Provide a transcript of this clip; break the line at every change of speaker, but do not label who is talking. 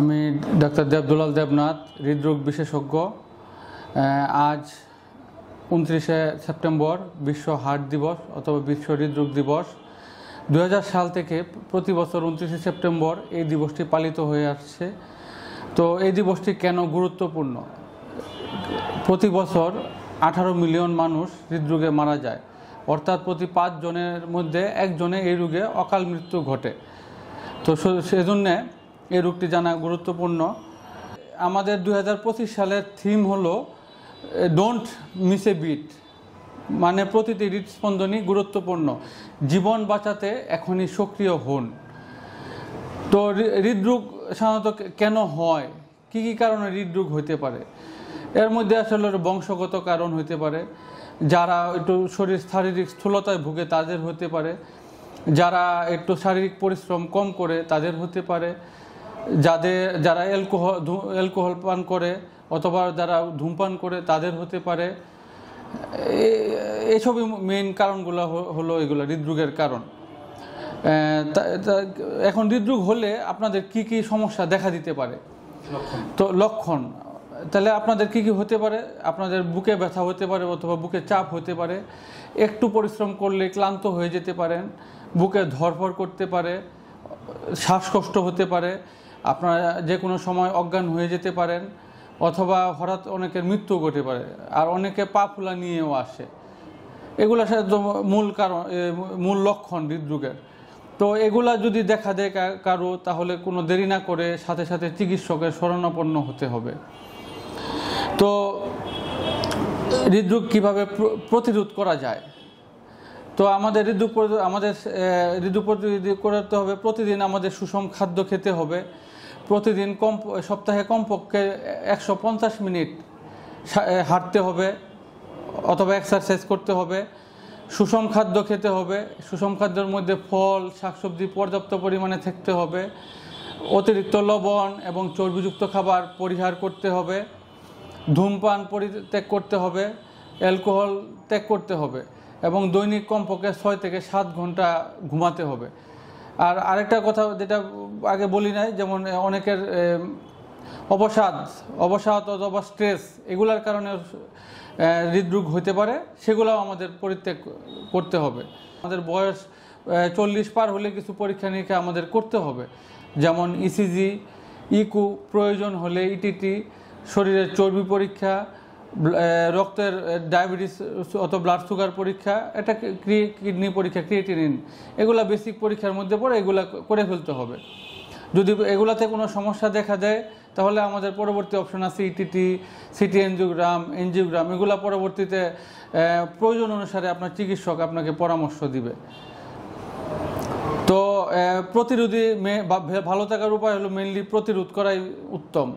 আমি ডাক্তার দেবদুলাল দেবনাথ, হৃদরোগ বিশেষজ্ঞ। আজ 29শে সেপ্টেম্বর বিশ্ব হার্ট দিবস অথবা বিশ্ব হৃদরোগ দিবস। 2000 সাল থেকে প্রতি বছর 29শে সেপ্টেম্বর এই দিবসটি পালিত হয়ে আসছে। তো এই দিবসটি কেন গুরুত্বপূর্ণ? প্রতি বছর 18 মিলিয়ন মানুষ হৃদরোগে মারা যায়, অর্থাৎ প্রতি 5 জনের মধ্যে 1 জনে এই রোগে অকাল মৃত্যু ঘটে। তো সেজন্যে এই রোগটি জানা গুরুত্বপূর্ণ। আমাদের 2025 সালের থিম হলো ডোন্ট মিস এ বিট, মানে প্রতিটি হৃদস্পন্দনই গুরুত্বপূর্ণ, জীবন বাঁচাতে এখনই সক্রিয় হন। তো হৃদরোগ সাধারণত কেন হয়, কী কী কারণে হৃদরোগ হতে পারে? এর মধ্যে আসলে বংশগত কারণ হতে পারে, যারা একটু শারীরিক স্থূলতায় ভুগে তাদের হতে পারে, যারা একটু শারীরিক পরিশ্রম কম করে তাদের হতে পারে, যারা অ্যালকোহল পান করে অথবা যারা ধূমপান করে তাদের হতে পারে। এইসবই মেইন কারণগুলো হলো এগুলো হৃদরোগের কারণ। এখন হৃদরোগ হলে আপনাদের কি কি সমস্যা দেখা দিতে পারে? তো লক্ষণ তাহলে আপনাদের কি কি হতে পারে? আপনাদের বুকে ব্যথা হতে পারে অথবা বুকে চাপ হতে পারে, একটু পরিশ্রম করলে ক্লান্ত হয়ে যেতে পারেন, বুকে ধড়ফড় করতে পারে, শ্বাসকষ্ট হতে পারে, আপনারা যে কোনো সময় অজ্ঞান হয়ে যেতে পারেন, অথবা হঠাৎ অনেকের মৃত্যু ঘটে পারে, আর অনেকে পা ফুলা নিয়েও আসে। এগুলো মূল কারণ, মূল লক্ষণ হৃদরোগের। তো এগুলা যদি দেখা দেয় কারো, তাহলে কোনো দেরি না করে সাথে সাথে চিকিৎসকের শরণাপন্ন হতে হবে। তো হৃদরোগ কীভাবে প্রতিরোধ করা যায়? তো আমাদের হৃদরোগ প্রতিরোধ করতে হবে, প্রতিদিন আমাদের সুষম খাদ্য খেতে হবে, প্রতিদিন সপ্তাহে কমপক্ষে 150 মিনিট হাঁটতে হবে অথবা এক্সারসাইজ করতে হবে, সুষম খাদ্য খেতে হবে, সুষম খাদ্যের মধ্যে ফল শাকসবজি পর্যাপ্ত পরিমাণে থাকতে হবে, অতিরিক্ত লবণ এবং চর্বিযুক্ত খাবার পরিহার করতে হবে, ধূমপান পরিত্যাগ করতে হবে, অ্যালকোহল ত্যাগ করতে হবে এবং দৈনিক কমপক্ষে 6 থেকে 7 ঘন্টা ঘুমাতে হবে। আর আরেকটা কথা যেটা আগে বলি নাই, যেমন অনেকের অবসাদ অথবা স্ট্রেস, এগুলার কারণে হৃদরোগ হতে পারে, সেগুলোও আমাদের পরিত্যাগ করতে হবে। আমাদের বয়স 40 পার হলে কিছু পরীক্ষা নিরীক্ষা আমাদের করতে হবে, যেমন ইসিজি, ইকু, প্রয়োজন হলে ইটিটি, শরীরের চর্বি পরীক্ষা, রক্তের ডায়াবেটিস অথবা ব্লাড সুগার পরীক্ষা, এটা কিডনি পরীক্ষা, ক্রিয়েটিনিন, এগুলা বেসিক পরীক্ষার মধ্যে পড়ে, এগুলা করে ফেলতে হবে। যদি এগুলাতে কোনো সমস্যা দেখা দেয়, তাহলে আমাদের পরবর্তী অপশন আছে ইটিটি, সিটি এনজিওগ্রাম, এগুলা পরবর্তীতে প্রয়োজন অনুসারে আপনার চিকিৎসক আপনাকে পরামর্শ দিবে। তো প্রতিরোধী ভালো থাকার উপায় হলো মেইনলি প্রতিরোধ করাই উত্তম।